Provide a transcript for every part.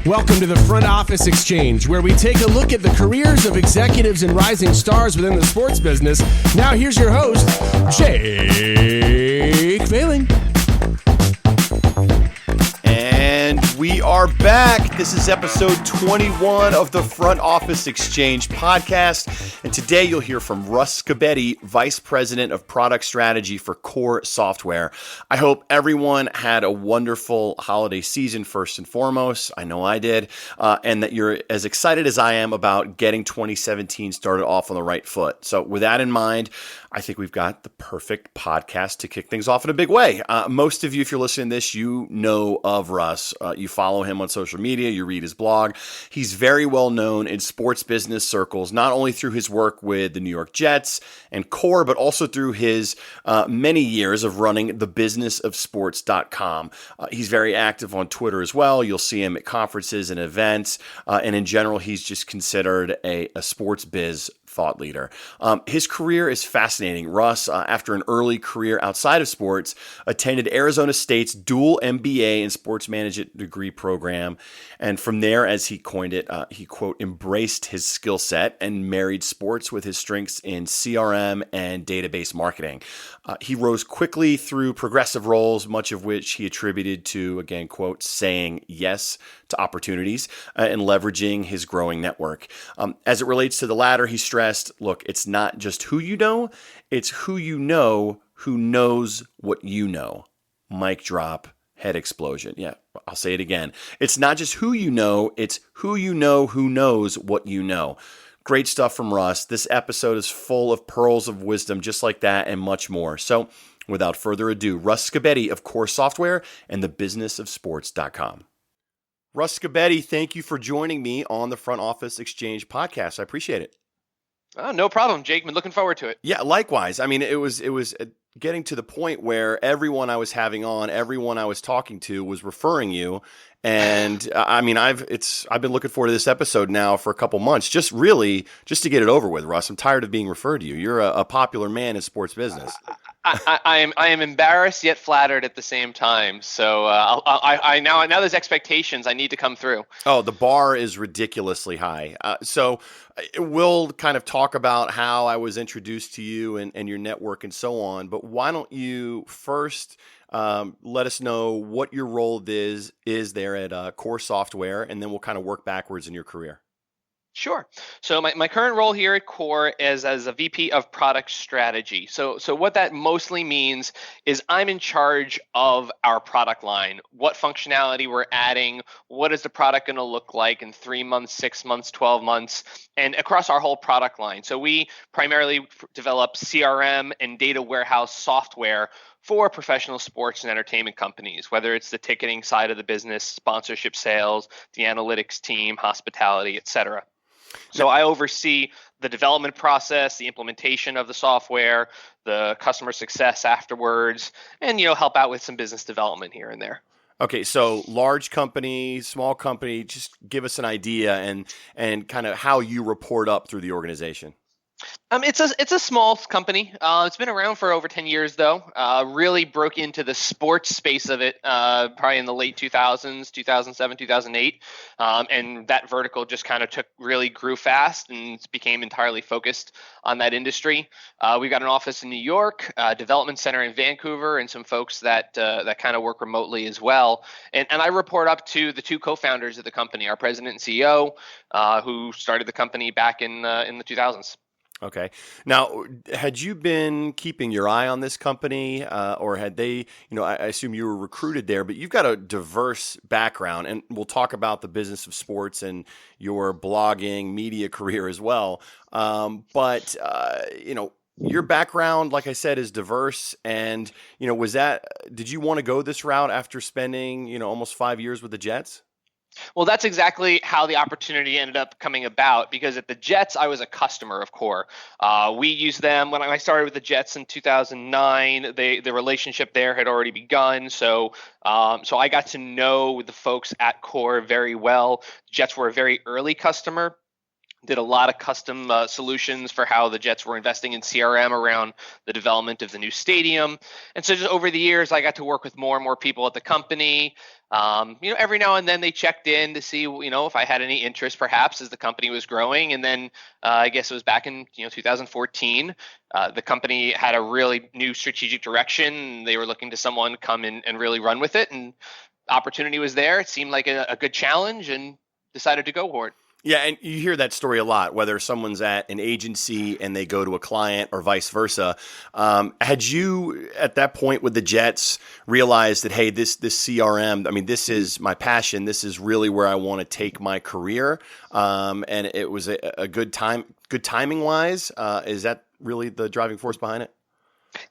Welcome to the Front Office Exchange, where we take a look at the careers of executives and rising stars within the sports business. Now here's your host, Jake Vailing. And we are back. This is episode 21 of the Front Office Exchange podcast. And today you'll hear from Russ Scibetti, Vice President of Product Strategy for Core Software. I hope everyone had a wonderful holiday season, first and foremost. I know I did. And that you're as excited as I am about getting 2017 started off on the right foot. So with that in mind, I think we've got the perfect podcast to kick things off in a big way. Most of you, if you're listening to this, you know of Russ. You follow him on social media, you read his blog. He's very well known in sports business circles, not only through his work with the New York Jets and Core, but also through his many years of running thebusinessofsports.com. He's very active on Twitter as well. You'll see him at conferences and events. And in general, he's just considered a sports biz thought leader. His career is fascinating. Russ, after an early career outside of sports, attended Arizona State's dual MBA and sports management degree program. And from there, as he coined it, he, quote, embraced his skill set and married sports with his strengths in CRM and database marketing. He rose quickly through progressive roles, much of which he attributed to, again, quote, saying yes to opportunities and leveraging his growing network. As it relates to the latter, he stressed, look, it's not just who you know, it's who knows what you know. Mic drop, head explosion. Yeah, I'll say it again. It's not just who you know, it's who you know who knows what you know. Great stuff from Russ. This episode is full of pearls of wisdom just like that and much more. So without further ado, Russ Scibetti of Core Software and thebusinessofsports.com. Russ Scibetti, thank you for joining me on the Front Office Exchange podcast. I appreciate it. Oh, no problem, Jake. Been looking forward to it. Yeah, likewise. I mean, it was getting to the point where everyone I was having on, everyone I was talking to was referring you. And I mean, I've been looking forward to this episode now for a couple months, just to get it over with, Russ. I'm tired of being referred to you. You're a popular man in sports business. I am embarrassed yet flattered at the same time. So I now there's expectations. I need to come through. Oh, the bar is ridiculously high. So we'll kind of talk about how I was introduced to you and your network and so on. But why don't you first let us know what your role is there at Core Software, and then we'll kind of work backwards in your career. Sure. So my current role here at Core is as a VP of Product Strategy. So what that mostly means is I'm in charge of our product line, what functionality we're adding, what is the product going to look like in 3 months, 6 months, 12 months, and across our whole product line. So we primarily develop CRM and data warehouse software for professional sports and entertainment companies, whether it's the ticketing side of the business, sponsorship sales, the analytics team, hospitality, et cetera. So I oversee the development process, the implementation of the software, the customer success afterwards, and help out with some business development here and there. Okay, so large company, small company, just give us an idea and kind of how you report up through the organization. It's a small company. It's been around for over 10 years, though. Really broke into the sports space of it probably in the late 2000s, 2007, 2008. And that vertical just kind of really grew fast and became entirely focused on that industry. We've got an office in New York, a development center in Vancouver, and some folks that kind of work remotely as well. And I report up to the two co-founders of the company, our president and CEO, who started the company back in the 2000s. Okay. Now, had you been keeping your eye on this company or had they, I assume you were recruited there, but you've got a diverse background, and we'll talk about the business of sports and your blogging media career as well. But your background, like I said, is diverse. And, did you want to go this route after spending, almost 5 years with the Jets? Well, that's exactly how the opportunity ended up coming about, because at the Jets, I was a customer of Core. We used them when I started with the Jets in 2009. The relationship there had already begun. So I got to know the folks at Core very well. Jets were a very early customer. Did a lot of custom solutions for how the Jets were investing in CRM around the development of the new stadium. And so just over the years, I got to work with more and more people at the company. Every now and then they checked in to see, if I had any interest perhaps as the company was growing. And then I guess it was back in, 2014, the company had a really new strategic direction. They were looking to someone come in and really run with it. And opportunity was there. It seemed like a good challenge and decided to go for it. Yeah, and you hear that story a lot, whether someone's at an agency and they go to a client or vice versa. Had you, at that point with the Jets, realized that, hey, this CRM, I mean, this is my passion. This is really where I want to take my career. And it was a good timing-wise. Is that really the driving force behind it?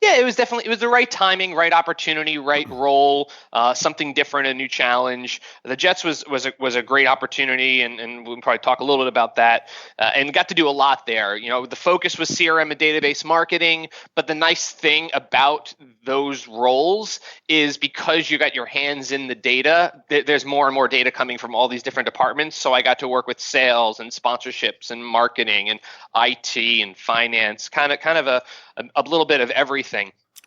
Yeah, it was the right timing, right opportunity, right role, something different, a new challenge. The Jets was a great opportunity, and we'll probably talk a little bit about that, and got to do a lot there. The focus was CRM and database marketing, but the nice thing about those roles is because you got your hands in the data, there's more and more data coming from all these different departments. So I got to work with sales and sponsorships and marketing and IT and finance, kind of a little bit of everything.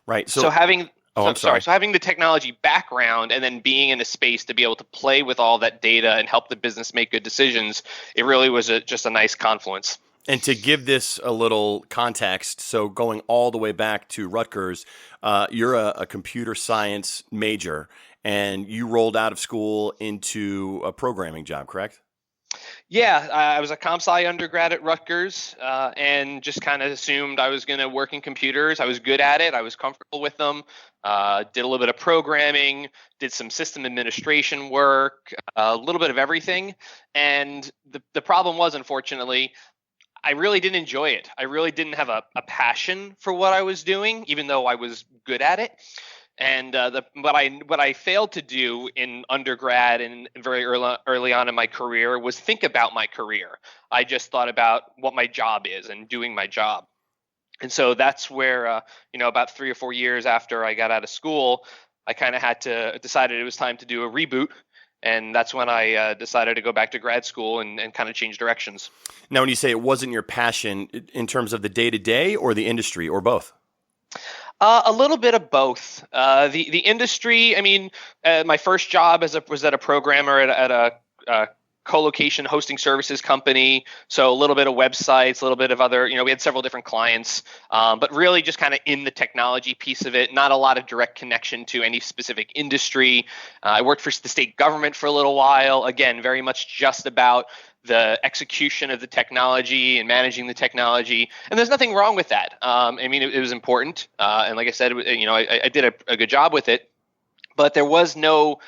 Right. So having I'm sorry. So having the technology background and then being in a space to be able to play with all that data and help the business make good decisions, it really was just a nice confluence. And to give this a little context, so going all the way back to Rutgers, you're a computer science major, and you rolled out of school into a programming job, correct? Yeah, I was a comp sci undergrad at Rutgers, and just kind of assumed I was going to work in computers. I was good at it. I was comfortable with them. Did a little bit of programming, did some system administration work, a little bit of everything. And the problem was, unfortunately, I really didn't enjoy it. I really didn't have a passion for what I was doing, even though I was good at it. And what I failed to do in undergrad and very early on in my career was think about my career. I just thought about what my job is and doing my job. And so that's where, about 3 or 4 years after I got out of school, I kind of decided it was time to do a reboot. And that's when I decided to go back to grad school and kind of change directions. Now, when you say it wasn't your passion, in terms of the day-to-day or the industry or both? A little bit of both. The industry, I mean, my first job was at a programmer at a co-location hosting services company. So a little bit of websites, a little bit of other, we had several different clients, but really just kind of in the technology piece of it, not a lot of direct connection to any specific industry. I worked for the state government for a little while. Again, very much just about the execution of the technology and managing the technology. And there's nothing wrong with that. I mean, it was important. And like I said, I did a good job with it, but there's no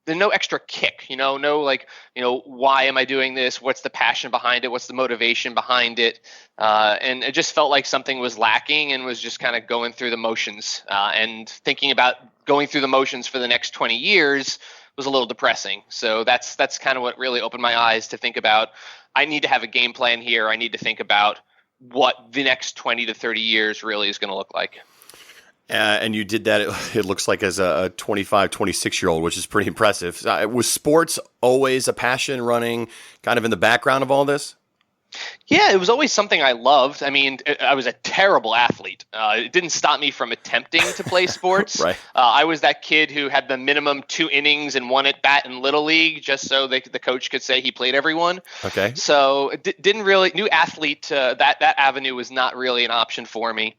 extra kick, why am I doing this? What's the passion behind it? What's the motivation behind it? And it just felt like something was lacking and was just kind of going through the motions, and thinking about going through the motions for the next 20 years was a little depressing. So that's kind of what really opened my eyes to think about, I need to have a game plan here. I need to think about what the next 20 to 30 years really is going to look like. And you did that, it looks like, as a 25, 26-year-old, which is pretty impressive. Was sports always a passion, running kind of in the background of all this? Yeah, it was always something I loved. I mean, I was a terrible athlete. It didn't stop me from attempting to play sports. Right. I was that kid who had the minimum 2 innings and 1 at bat in Little League, just so the coach could say he played everyone. Okay. So didn't really, new athlete, that avenue was not really an option for me.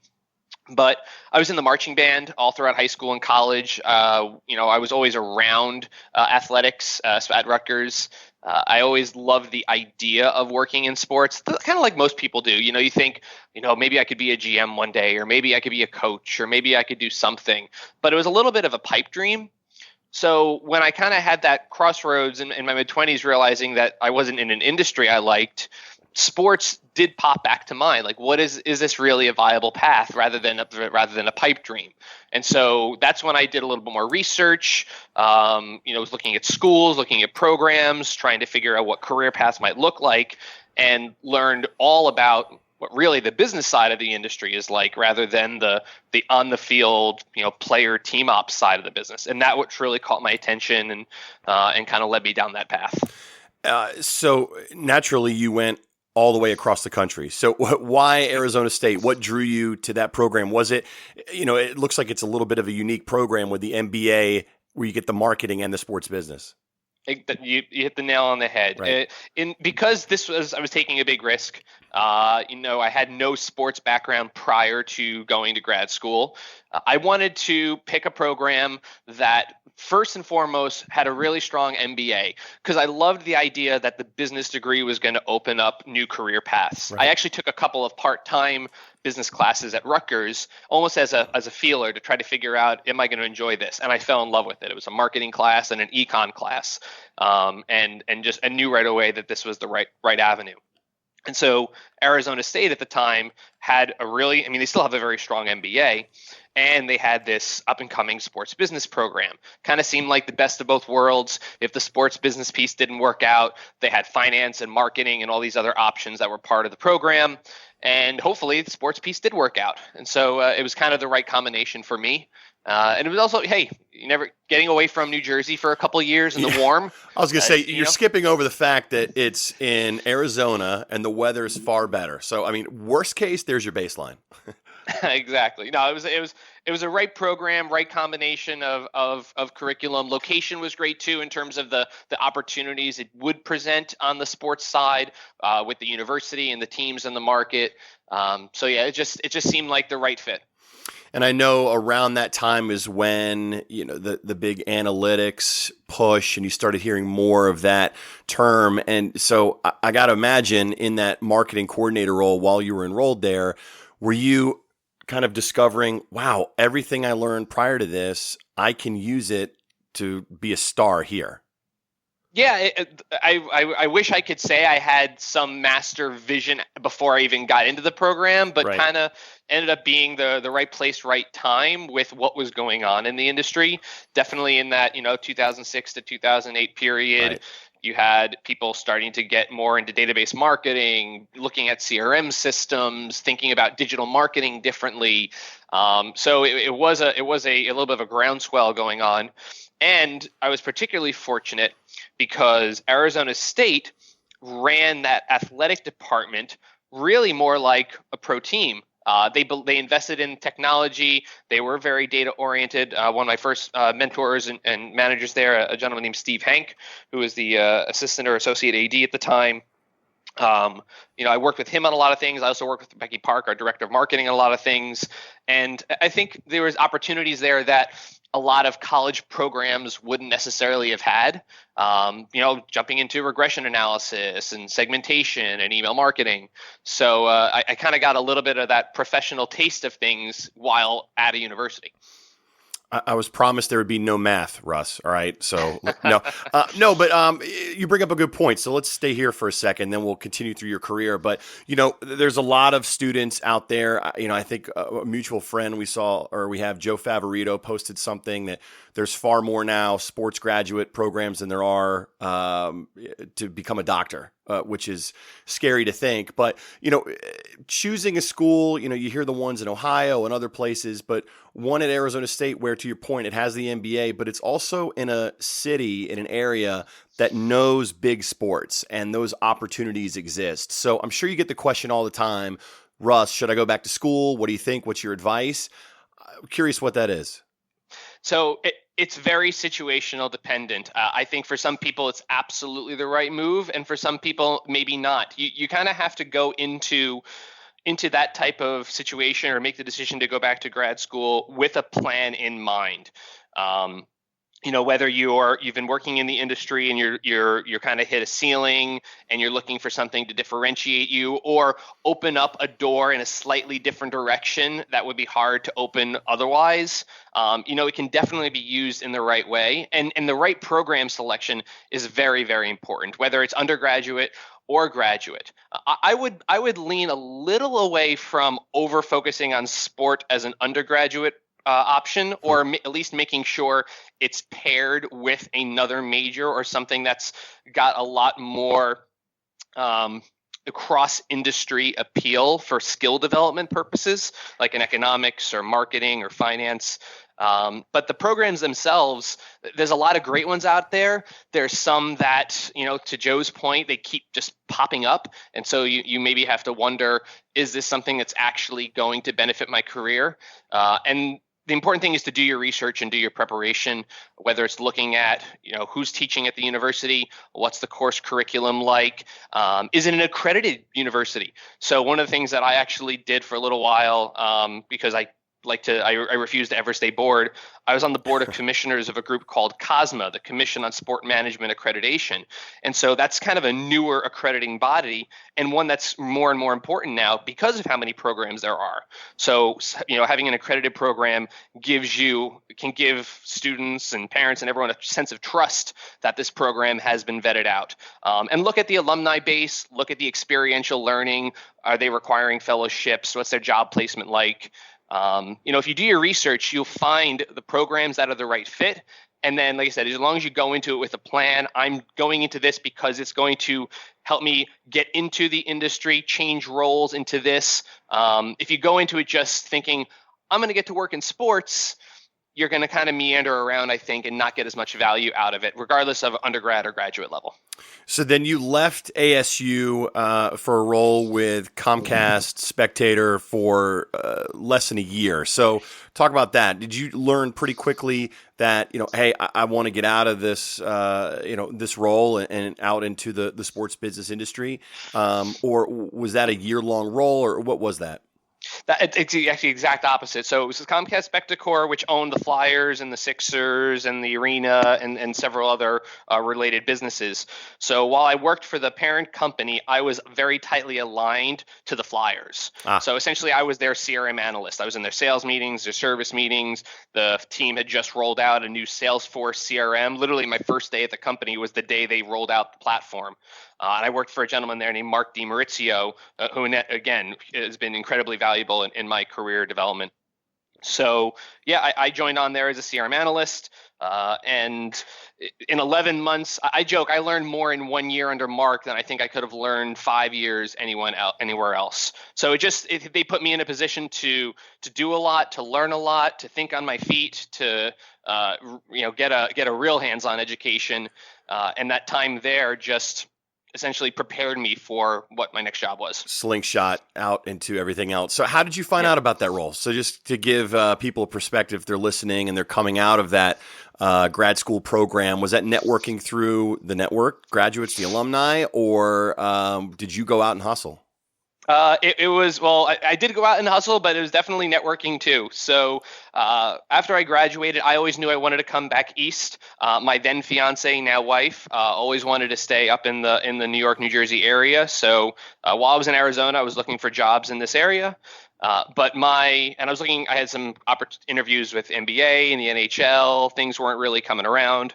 But I was in the marching band all throughout high school and college. I was always around athletics at Rutgers. I always loved the idea of working in sports, kind of like most people do. You think, maybe I could be a GM one day, or maybe I could be a coach, or maybe I could do something. But it was a little bit of a pipe dream. So when I kind of had that crossroads in my mid-20s, realizing that I wasn't in an industry I liked, sports did pop back to mind. Like, what is this really a viable path rather than a pipe dream? And so that's when I did a little bit more research. Was looking at schools, looking at programs, trying to figure out what career paths might look like, and learned all about what really the business side of the industry is like, rather than the on the field, player team ops side of the business. And that what really caught my attention and kind of led me down that path. So naturally, you went all the way across the country. So why Arizona State? What drew you to that program? Was it, it looks like it's a little bit of a unique program with the MBA where you get the marketing and the sports business. You hit the nail on the head. Right. Because I was taking a big risk. I had no sports background prior to going to grad school. I wanted to pick a program that first and foremost had a really strong MBA, because I loved the idea that the business degree was going to open up new career paths. Right. I actually took a couple of part-time business classes at Rutgers, almost as a feeler to try to figure out, am I going to enjoy this? And I fell in love with it. It was a marketing class and an econ class, and I knew right away that this was the right avenue. And so Arizona State at the time had they still have a very strong MBA, and they had this up-and-coming sports business program. Kind of seemed like the best of both worlds. If the sports business piece didn't work out, they had finance and marketing and all these other options that were part of the program. And hopefully the sports piece did work out. And so it was kind of the right combination for me. And it was also, hey, you never getting away from New Jersey for a couple of years in the warm. I was going to say, you're skipping over the fact that it's in Arizona and the weather is far better. So, worst case, there's your baseline. Exactly. No, it was a right program, right combination of curriculum. Location was great too, in terms of the opportunities it would present on the sports side, with the university and the teams and the market. It just seemed like the right fit. And I know around that time is when, the big analytics push, and you started hearing more of that term. And so I got to imagine, in that marketing coordinator role while you were enrolled there, were you kind of discovering, wow, everything I learned prior to this, I can use it to be a star here? Yeah, I wish I could say I had some master vision before I even got into the program, but Right. kind of ended up being the right place, right time with what was going on in the industry. Definitely in that 2006 to 2008 period. Right. You had people starting to get more into database marketing, looking at CRM systems, thinking about digital marketing differently. So it was a little bit of a groundswell going on. And I was particularly fortunate because Arizona State ran that athletic department really more like a pro team. They invested in technology. They were very data oriented. One of my first mentors and managers there, a gentleman named Steve Hank, who was the assistant or associate AD at the time. I worked with him on a lot of things. I also worked with Becky Park, our director of marketing, on a lot of things. And I think there was opportunities there that a lot of college programs wouldn't necessarily have had, jumping into regression analysis and segmentation and email marketing. So I kind of got a little bit of that professional taste of things while at a university. I was promised there would be no math, Russ. All right. So no, but you bring up a good point. So let's stay here for a second, then we'll continue through your career. But, there's a lot of students out there. I think a mutual friend we have, Joe Favorito, posted something that there's far more now sports graduate programs than there are to become a doctor, which is scary to think. But, choosing a school, you hear the ones in Ohio and other places, but one at Arizona State where, to your point, it has the MBA, but it's also in a city, in an area that knows big sports and those opportunities exist. So I'm sure you get the question all the time, Russ, should I go back to school? What do you think? What's your advice? I'm curious what that is. So it's very situational dependent. I think for some people it's absolutely the right move, and for some people maybe not. You kind of have to go into that type of situation or make the decision to go back to grad school with a plan in mind. Whether you've been working in the industry and you're kind of hit a ceiling and you're looking for something to differentiate you, or open up a door in a slightly different direction that would be hard to open otherwise. It can definitely be used in the right way, and the right program selection is very, very important, whether it's undergraduate or graduate. I would lean a little away from over focusing on sport as an undergraduate option, or at least making sure it's paired with another major or something that's got a lot more cross-industry appeal for skill development purposes, like in economics or marketing or finance. But the programs themselves, there's a lot of great ones out there. There's some that, to Joe's point, they keep just popping up. And so you maybe have to wonder, is this something that's actually going to benefit my career? And the important thing is to do your research and do your preparation, whether it's looking at, who's teaching at the university, what's the course curriculum like, is it an accredited university? So one of the things that I actually did for a little while, because I refused to ever stay bored. I was on the board of commissioners of a group called COSMA, the Commission on Sport Management Accreditation. And so that's kind of a newer accrediting body, and one that's more and more important now because of how many programs there are. So, having an accredited program can give students and parents and everyone a sense of trust that this program has been vetted out. And look at the alumni base, look at the experiential learning. Are they requiring fellowships? What's their job placement like? If you do your research, you'll find the programs that are the right fit. And then, like I said, as long as you go into it with a plan, I'm going into this because it's going to help me get into the industry, change roles into this. If you go into it just thinking, I'm going to get to work in sports, you're going to kind of meander around, I think, and not get as much value out of it, regardless of undergrad or graduate level. So then you left ASU for a role with Comcast Spectator for less than a year. So talk about that. Did you learn pretty quickly that, hey, I want to get out of this, this role and out into the sports business industry? Or was that a year-long role, or what was that? It's actually the exact opposite. So it was Comcast Spectacor, which owned the Flyers and the Sixers and the Arena and several other related businesses. So while I worked for the parent company, I was very tightly aligned to the Flyers. So essentially, I was their CRM analyst. I was in their sales meetings, their service meetings. The team had just rolled out a new Salesforce CRM. Literally, my first day at the company was the day they rolled out the platform. And I worked for a gentleman there named Mark DiMaurizio, who, again, has been incredibly valuable in my career development. So, yeah, I joined on there as a CRM analyst. And in 11 months, I joke, I learned more in 1 year under Mark than I think I could have learned 5 years anywhere else. So they put me in a position to do a lot, to learn a lot, to think on my feet, to get a real hands-on education. And that time there just essentially prepared me for what my next job was. Slingshot out into everything else. So how did you find out about that role? So just to give people a perspective, if they're listening and they're coming out of that grad school program, was that networking through the network, graduates, the alumni, or did you go out and hustle? It was, well, I did go out and hustle, but it was definitely networking too. So after I graduated, I always knew I wanted to come back east. My then fiance, now wife, always wanted to stay up in the New York, New Jersey area. So while I was in Arizona, I was looking for jobs in this area. I had some interviews with NBA and the NHL. Things weren't really coming around.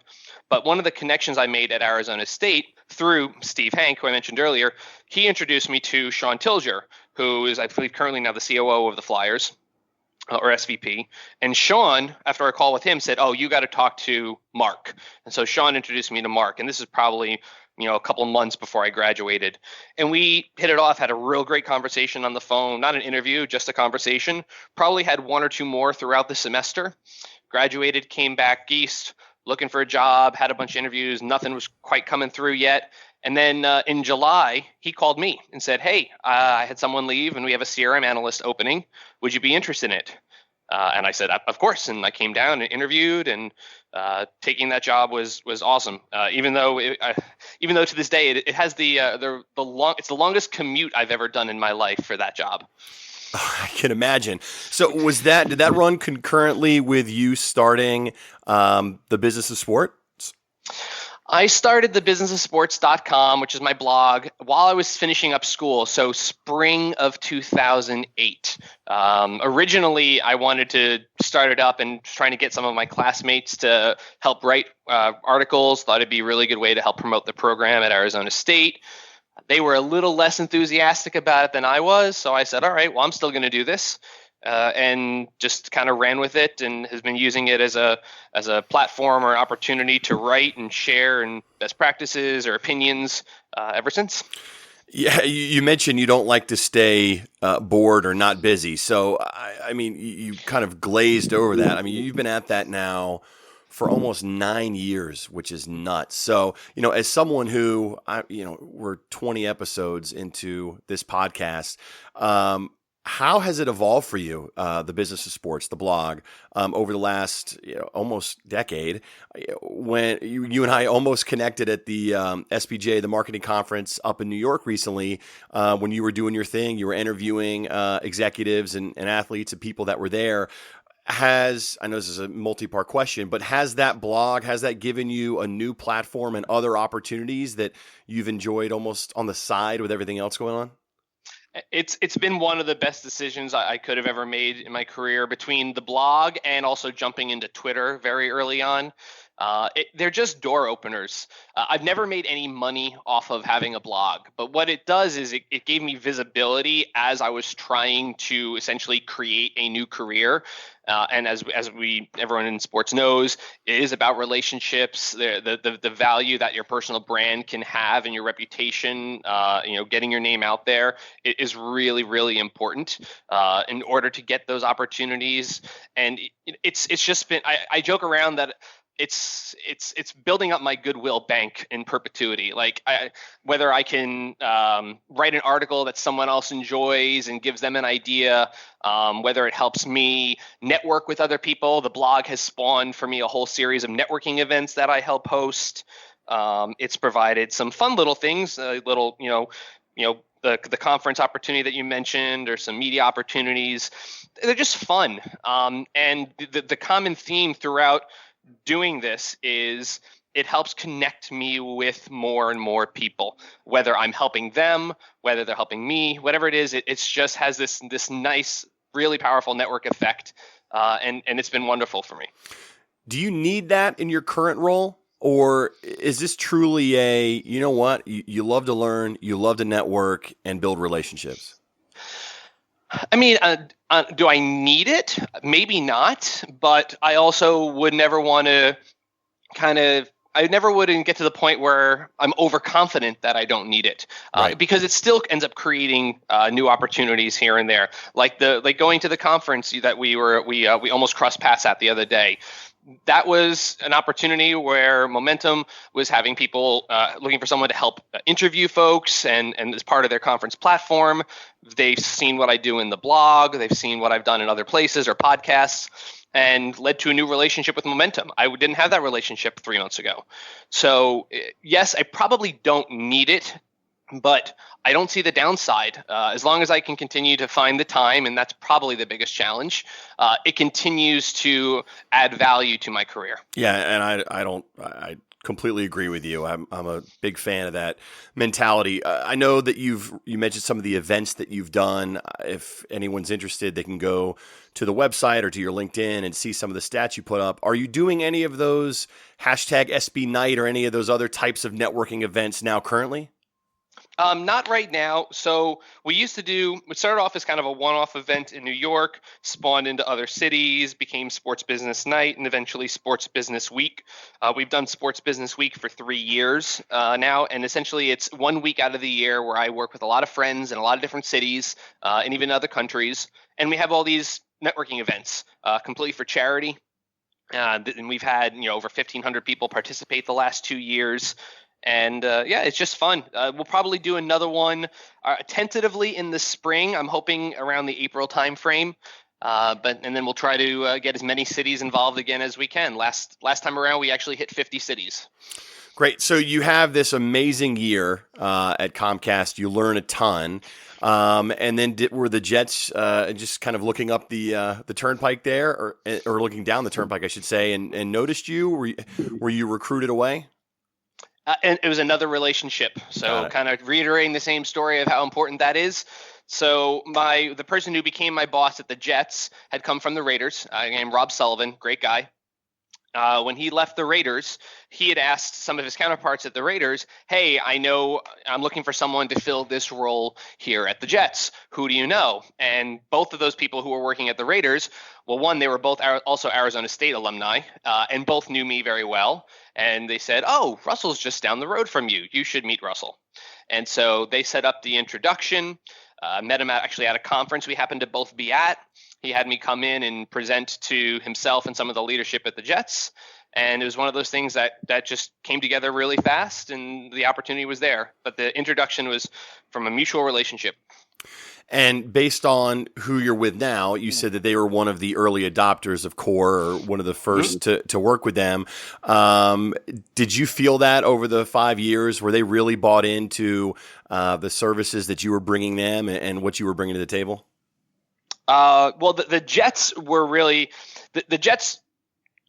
But one of the connections I made at Arizona State through Steve Hank, who I mentioned earlier, he introduced me to Sean Tilger, who is, I believe, currently now the COO of the Flyers, or SVP. And Sean, after a call with him, said, "Oh, you got to talk to Mark." And so Sean introduced me to Mark. And this is probably a couple of months before I graduated. And we hit it off, had a real great conversation on the phone, not an interview, just a conversation. Probably had one or two more throughout the semester. Graduated, came back east, looking for a job, had a bunch of interviews. Nothing was quite coming through yet. And then in July, he called me and said, "Hey, I had someone leave and we have a CRM analyst opening. Would you be interested in it?" And I said, "Of course." And I came down and interviewed, and taking that job was awesome. Even though to this day it has it's the longest commute I've ever done in my life for that job. I can imagine. So did that run concurrently with you starting the Business of Sport? I started the businessofsports.com, which is my blog, while I was finishing up school. So spring of 2008. Originally, I wanted to start it up and trying to get some of my classmates to help write articles. Thought it'd be a really good way to help promote the program at Arizona State. They were a little less enthusiastic about it than I was. So I said, all right, well, I'm still going to do this. And just kind of ran with it, and has been using it as a platform or opportunity to write and share and best practices or opinions ever since. Yeah, you mentioned you don't like to stay bored or not busy. So, I mean, you kind of glazed over that. I mean, you've been at that now for almost 9 years, which is nuts. So, as someone who, we're 20 episodes into this podcast, how has it evolved for you, the business of sports, the blog, over the last almost decade? When you and I almost connected at the SPJ, the marketing conference up in New York recently, when you were doing your thing, you were interviewing executives and athletes and people that were there. I know this is a multi-part question, but has that given you a new platform and other opportunities that you've enjoyed almost on the side with everything else going on? It's been one of the best decisions I could have ever made in my career, between the blog and also jumping into Twitter very early on. They're just door openers. I've never made any money off of having a blog, but what it does is it gave me visibility as I was trying to essentially create a new career. And as everyone in sports knows, it is about relationships, the value that your personal brand can have and your reputation. Getting your name out there is really, really important in order to get those opportunities. And it's just been, I joke around that it's building up my goodwill bank in perpetuity. Like, whether I can write an article that someone else enjoys and gives them an idea, whether it helps me network with other people. The blog has spawned for me a whole series of networking events that I help host. It's provided some fun little things, the conference opportunity that you mentioned, or some media opportunities. They're just fun. And the common theme throughout doing this is it helps connect me with more and more people, whether I'm helping them, whether they're helping me, whatever it is. It's just has this nice, really powerful network effect, and it's been wonderful for me. Do you need that in your current role? Or is this truly you love to learn, you love to network and build relationships? I mean, do I need it? Maybe not, but I also would never want to I never would get to the point where I'm overconfident that I don't need it, Right. because it still ends up creating new opportunities here and there. Like going to the conference that we almost crossed paths at the other day. That was an opportunity where Momentum was having people looking for someone to help interview folks, and as part of their conference platform, they've seen what I do in the blog, they've seen what I've done in other places or podcasts, and led to a new relationship with Momentum. I didn't have that relationship 3 months ago. So yes, I probably don't need it, but I don't see the downside. As long as I can continue to find the time, and that's probably the biggest challenge, it continues to add value to my career. Yeah, and I completely agree with you. I'm a big fan of that mentality. I know that you mentioned some of the events that you've done. If anyone's interested, they can go to the website or to your LinkedIn and see some of the stats you put up. Are you doing any of those #SB Night or any of those other types of networking events now currently? Not right now. So we started off as kind of a one-off event in New York, spawned into other cities, became Sports Business Night, and eventually Sports Business Week. We've done Sports Business Week for 3 years now, and essentially it's 1 week out of the year where I work with a lot of friends in a lot of different cities and even other countries, and we have all these networking events completely for charity. And we've had over 1,500 people participate the last 2 years. And it's just fun. We'll probably do another one tentatively in the spring. I'm hoping around the April timeframe. And then we'll try to get as many cities involved again as we can. Last time around, we actually hit 50 cities. Great. So you have this amazing year at Comcast. You learn a ton. And then were the Jets just kind of looking up the turnpike there, or looking down the turnpike, I should say, and noticed you? Were you recruited away? And it was another relationship. So kind of reiterating the same story of how important that is. So the person who became my boss at the Jets had come from the Raiders, named Rob Sullivan, great guy. When he left the Raiders, he had asked some of his counterparts at the Raiders, hey, I know I'm looking for someone to fill this role here at the Jets. Who do you know? And both of those people who were working at the Raiders, well, one, they were both also Arizona State alumni, and both knew me very well. And they said, oh, Russell's just down the road from you. You should meet Russell. And so they set up the introduction. Met him actually at a conference we happened to both be at. He had me come in and present to himself and some of the leadership at the Jets. And it was one of those things that just came together really fast, and the opportunity was there. But the introduction was from a mutual relationship. And based on who you're with now, you said that they were one of the early adopters of Core, or one of the first to work with them. Did you feel that over the 5 years? Were they really bought into the services that you were bringing them and what you were bringing to the table? Well, the Jets were really the Jets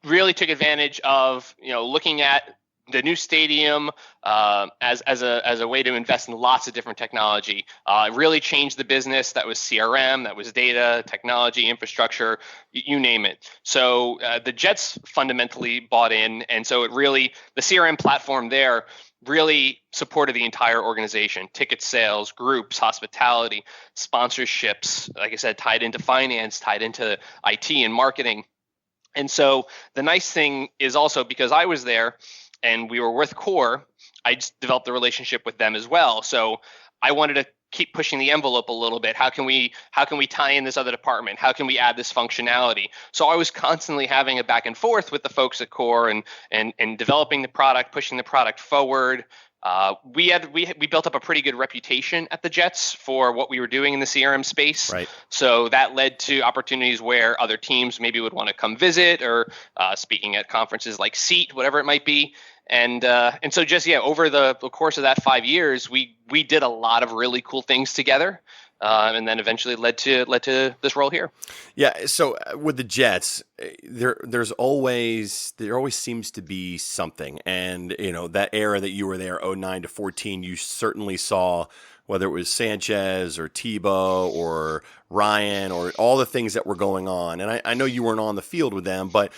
really took advantage of looking at the new stadium as a way to invest in lots of different technology. It really changed the business. That was CRM, that was data, technology, infrastructure, you name it. So the Jets fundamentally bought in, and so the CRM platform there really supported the entire organization: ticket sales, groups, hospitality, sponsorships, like I said, tied into finance, tied into IT and marketing. And so the nice thing is also, because I was there and we were with Core, I just developed a relationship with them as well. So I wanted to keep pushing the envelope a little bit. How can we tie in this other department? How can we add this functionality? So I was constantly having a back and forth with the folks at Core and developing the product, pushing the product forward. We built up a pretty good reputation at the Jets for what we were doing in the CRM space. Right. So that led to opportunities where other teams maybe would want to come visit, or speaking at conferences like Seat, whatever it might be. And so just over the course of that 5 years, we did a lot of really cool things together. And then eventually led to this role here. Yeah. So with the Jets, there always seems to be something, and that era that you were there, 2009 to 2014, you certainly saw, whether it was Sanchez or Tebow or Ryan or all the things that were going on. And I know you weren't on the field with them, but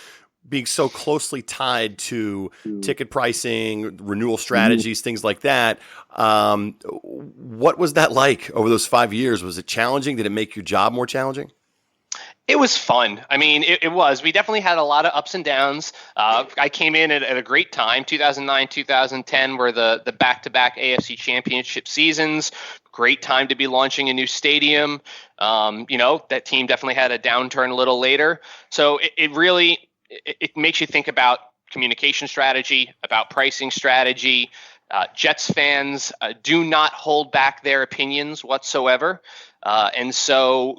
being so closely tied to ticket pricing, renewal strategies, things like that. What was that like over those 5 years? Was it challenging? Did it make your job more challenging? It was fun. I mean, it was. We definitely had a lot of ups and downs. I came in at a great time. 2009, 2010 were the back-to-back AFC Championship seasons. Great time to be launching a new stadium. That team definitely had a downturn a little later. So it makes you think about communication strategy, about pricing strategy. Jets fans do not hold back their opinions whatsoever. And so,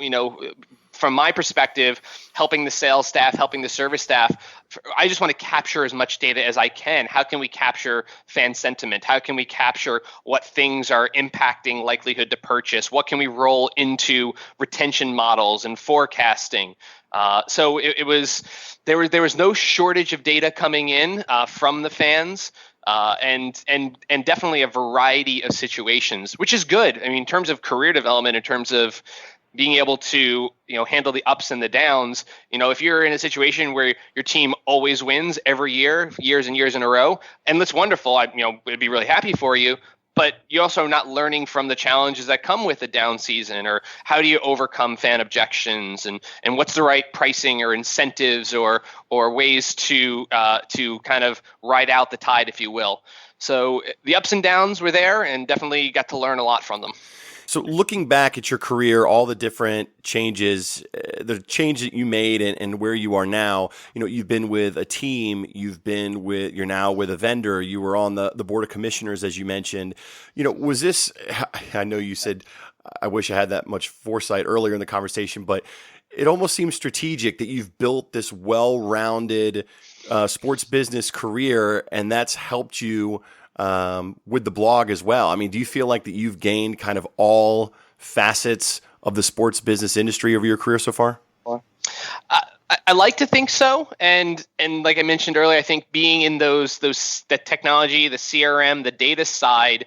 from my perspective, helping the sales staff, helping the service staff, I just want to capture as much data as I can. How can we capture fan sentiment? How can we capture what things are impacting likelihood to purchase? What can we roll into retention models and forecasting? So there was no shortage of data coming in from the fans. And definitely a variety of situations, which is good. I mean, in terms of career development, in terms of being able to, handle the ups and the downs, if you're in a situation where your team always wins every year, years and years in a row, and that's wonderful. I'd be really happy for you. But you're also not learning from the challenges that come with a down season, or how do you overcome fan objections, and what's the right pricing or incentives or ways to kind of ride out the tide, if you will. So the ups and downs were there, and definitely got to learn a lot from them. So looking back at your career, all the different changes, the change that you made and where you are now, you've been with a team, you're now with a vendor, you were on the board of commissioners, as you mentioned. Was this, I know you said, I wish I had that much foresight earlier in the conversation, but it almost seems strategic that you've built this well-rounded sports business career, and that's helped you with the blog as well. I mean, do you feel like that you've gained kind of all facets of the sports business industry over your career so far? I like to think so, and like I mentioned earlier, I think being in the technology, the CRM, the data side,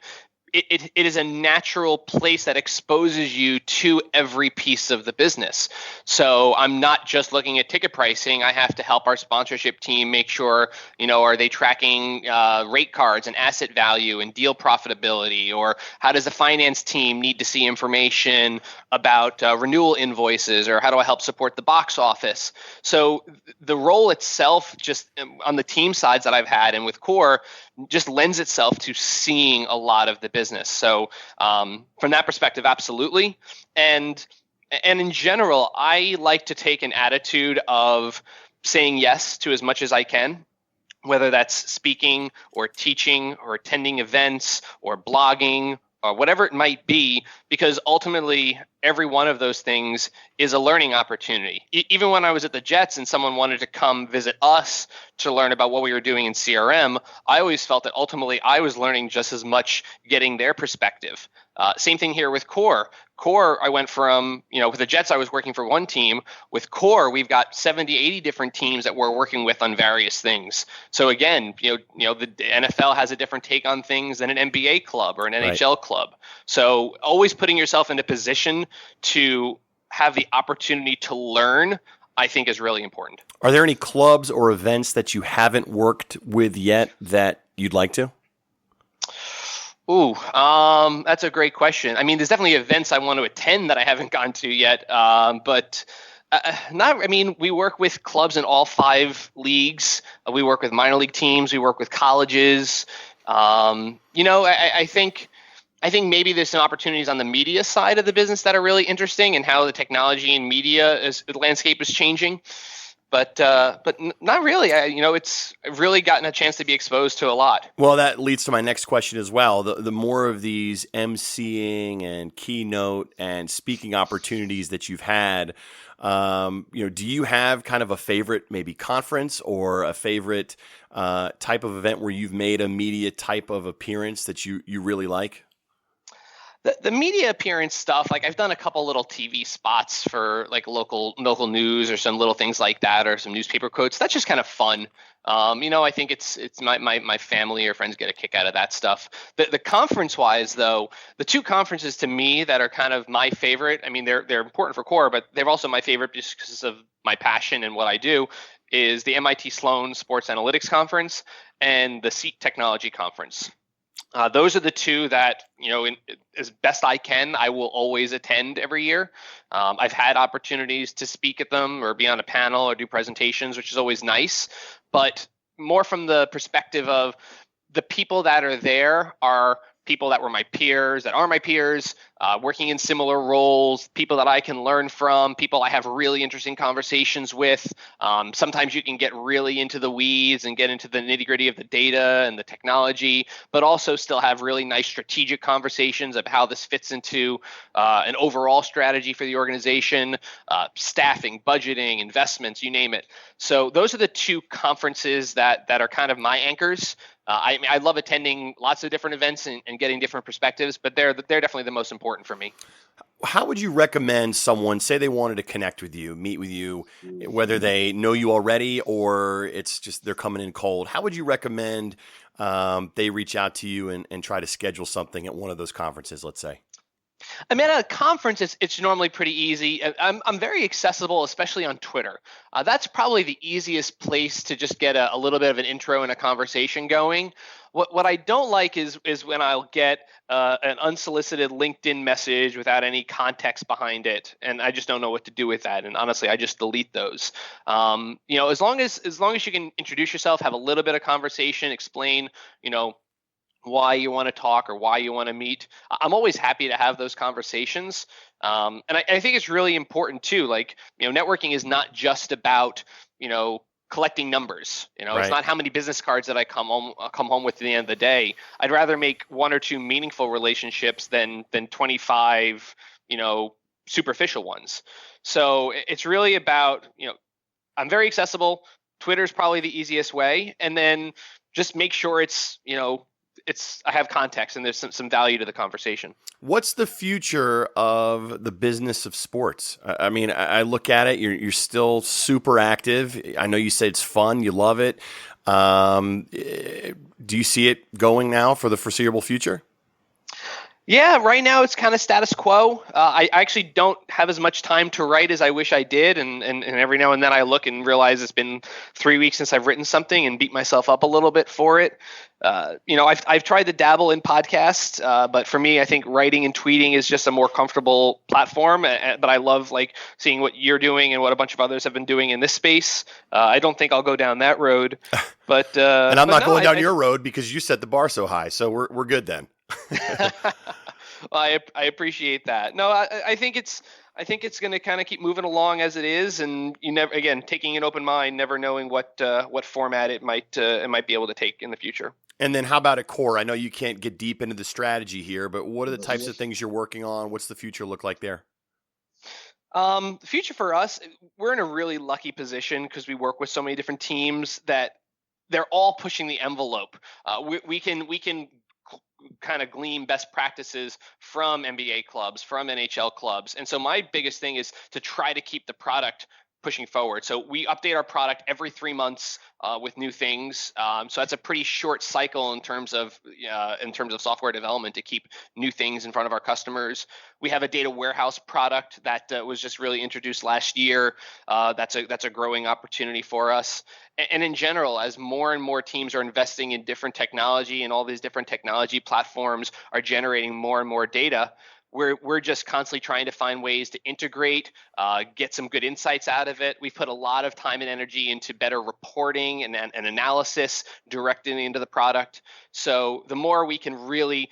it is a natural place that exposes you to every piece of the business. So I'm not just looking at ticket pricing. I have to help our sponsorship team make sure, are they tracking rate cards and asset value and deal profitability? Or how does the finance team need to see information about renewal invoices? Or how do I help support the box office? So the role itself, just on the team sides that I've had and with Core, just lends itself to seeing a lot of the business. So from that perspective, absolutely. And in general, I like to take an attitude of saying yes to as much as I can, whether that's speaking or teaching or attending events or blogging or whatever it might be, because ultimately every one of those things is a learning opportunity. Even when I was at the Jets and someone wanted to come visit us to learn about what we were doing in CRM, I always felt that ultimately I was learning just as much getting their perspective. Same thing here with Core. Core, I went from, with the Jets, I was working for one team. With Core, we've got 70, 80 different teams that we're working with on various things. So again, the NFL has a different take on things than an NBA club or an NHL club. So always putting yourself in a position to have the opportunity to learn, I think, is really important. Are there any clubs or events that you haven't worked with yet that you'd like to? Ooh, that's a great question. I mean, there's definitely events I want to attend that I haven't gone to yet, but not. I mean, we work with clubs in all 5 leagues. We work with minor league teams. We work with colleges. I think maybe there's some opportunities on the media side of the business that are really interesting, and how the technology and media the landscape is changing. But not really. I've really gotten a chance to be exposed to a lot. Well, that leads to my next question as well. The more of these emceeing and keynote and speaking opportunities that you've had, do you have kind of a favorite maybe conference or a favorite type of event where you've made a media type of appearance that you really like? The media appearance stuff, like I've done a couple little TV spots for like local news or some little things like that, or some newspaper quotes. That's just kind of fun. I think it's my family or friends get a kick out of that stuff. The conference wise though, the 2 conferences to me that are kind of my favorite, I mean they're important for Core, but they're also my favorite just because of my passion and what I do, is the MIT Sloan Sports Analytics Conference and the SEAT Technology Conference. Those are the 2 that, as best I can, I will always attend every year. I've had opportunities to speak at them or be on a panel or do presentations, which is always nice. But more from the perspective of the people that are there are people that were my peers, that are my peers, working in similar roles, people that I can learn from, people I have really interesting conversations with. Sometimes you can get really into the weeds and get into the nitty-gritty of the data and the technology, but also still have really nice strategic conversations of how this fits into an overall strategy for the organization, staffing, budgeting, investments, you name it. So those are the 2 conferences that are kind of my anchors. I love attending lots of different events and getting different perspectives, but they're definitely the most important for me. How would you recommend someone, say they wanted to connect with you, meet with you, whether they know you already or it's just they're coming in cold? How would you recommend they reach out to you and try to schedule something at one of those conferences, let's say? I mean, at a conference, it's normally pretty easy. I'm very accessible, especially on Twitter. That's probably the easiest place to just get a little bit of an intro and a conversation going. What I don't like is when I'll get an unsolicited LinkedIn message without any context behind it, and I just don't know what to do with that. And honestly, I just delete those. As long as you can introduce yourself, have a little bit of conversation, explain, why you want to talk or why you want to meet. I'm always happy to have those conversations. And I think it's really important too. Like, networking is not just about, collecting numbers. Right. It's not how many business cards that I come home with at the end of the day. I'd rather make 1 or 2 meaningful relationships than 25, superficial ones. So it's really about, I'm very accessible. Twitter's probably the easiest way. And then just make sure it's, I have context and there's some value to the conversation. What's the future of the business of sports? I mean, I look at it, you're still super active. I know you said it's fun, you love it. Do you see it going now for the foreseeable future? Yeah, right now it's kind of status quo. I actually don't have as much time to write as I wish I did, and every now and then I look and realize it's been 3 weeks since I've written something and beat myself up a little bit for it. I've tried to dabble in podcasts, but for me, I think writing and tweeting is just a more comfortable platform. But I love seeing what you're doing and what a bunch of others have been doing in this space. I don't think I'll go down that road, but and I'm not going down your road because you set the bar so high. So we're good then. Well, I appreciate that. No, I think it's going to kind of keep moving along as it is, and taking an open mind, never knowing what format it might be able to take in the future. And then how about at Core? I know you can't get deep into the strategy here, but what are the types of things you're working on? What's the future look like there? The future for us, we're in a really lucky position because we work with so many different teams that they're all pushing the envelope. We can kind of glean best practices from NBA clubs, from NHL clubs. And so my biggest thing is to try to keep the product pushing forward. So we update our product every 3 months with new things. So that's a pretty short cycle in terms of software development to keep new things in front of our customers. We have a data warehouse product that was just really introduced last year. That's a growing opportunity for us. And in general, as more and more teams are investing in different technology and all these different technology platforms are generating more and more data, we're just constantly trying to find ways to integrate, get some good insights out of it. We've put a lot of time and energy into better reporting and analysis directly into the product. So the more we can really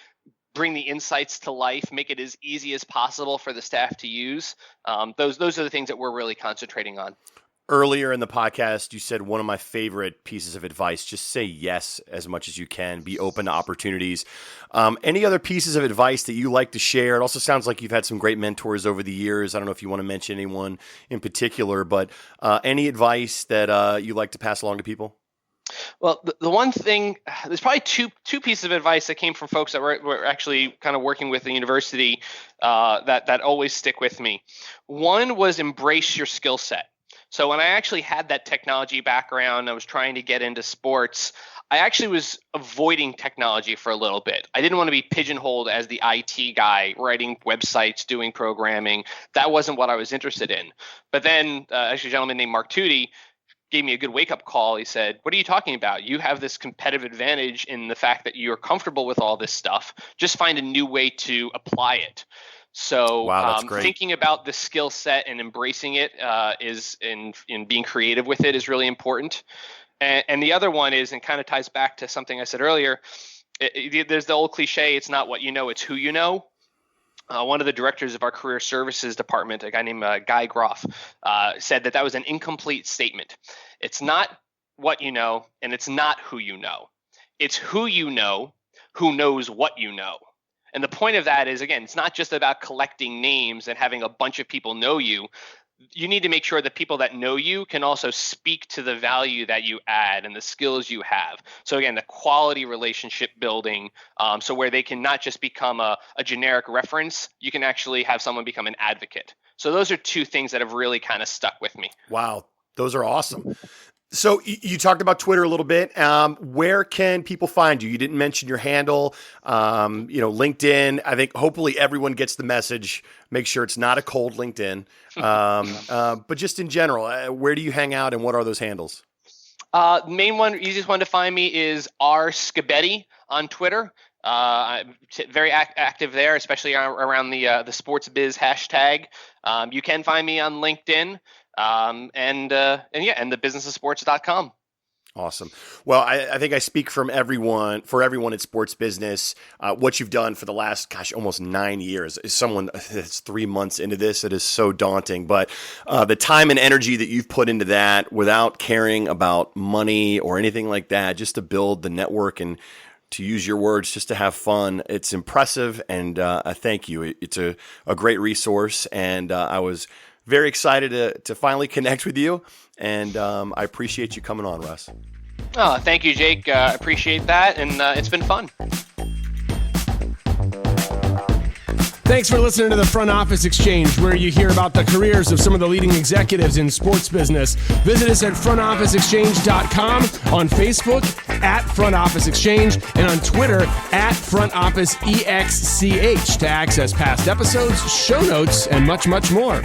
bring the insights to life, make it as easy as possible for the staff to use, those are the things that we're really concentrating on. Earlier in the podcast, you said one of my favorite pieces of advice, just say yes as much as you can, be open to opportunities. Any other pieces of advice that you like to share? It also sounds like you've had some great mentors over the years. I don't know if you want to mention anyone in particular, but any advice that you like to pass along to people? Well, the one thing, there's probably two pieces of advice that came from folks that were actually kind of working with the university that always stick with me. One was embrace your skill set. So when I actually had that technology background, I was trying to get into sports, I actually was avoiding technology for a little bit. I didn't want to be pigeonholed as the IT guy writing websites, doing programming. That wasn't what I was interested in. But then actually a gentleman named Mark Tootie gave me a good wake-up call. He said, what are you talking about? You have this competitive advantage in the fact that you're comfortable with all this stuff. Just find a new way to apply it. So wow, thinking about the skill set and embracing it is in being creative with it is really important. And the other one is, and kind of ties back to something I said earlier, there's the old cliche, it's not what you know, it's who you know. One of the directors of our career services department, a guy named Guy Groff, said that was an incomplete statement. It's not what you know, and it's not who you know. It's who you know, who knows what you know. And the point of that is, again, it's not just about collecting names and having a bunch of people know you. You need to make sure that people that know you can also speak to the value that you add and the skills you have. So again, the quality relationship building, so where they can not just become a generic reference, you can actually have someone become an advocate. So those are two things that have really kind of stuck with me. Wow, those are awesome. So you talked about Twitter a little bit. Where can people find you? You didn't mention your handle, LinkedIn. I think hopefully everyone gets the message. Make sure it's not a cold LinkedIn. But just in general, where do you hang out and what are those handles? Main one, easiest one to find me is Russ Scibetti on Twitter. I'm very active there, especially around the sports biz hashtag. You can find me on LinkedIn. And thebusinessofsports.com. Awesome. Well, I think I speak for everyone in sports business. What you've done for the last, almost 9 years is someone that's 3 months into this. It is so daunting, but the time and energy that you've put into that without caring about money or anything like that, just to build the network and to use your words, just to have fun. It's impressive. And I thank you. It's a great resource. And I was very excited to finally connect with you, and I appreciate you coming on, Russ. Oh, thank you, Jake. Appreciate that, and it's been fun. Thanks for listening to the Front Office Exchange, where you hear about the careers of some of the leading executives in sports business. Visit us at frontofficeexchange.com on Facebook at Front Office Exchange and on Twitter at Front Office EXCH to access past episodes, show notes, and much, much more.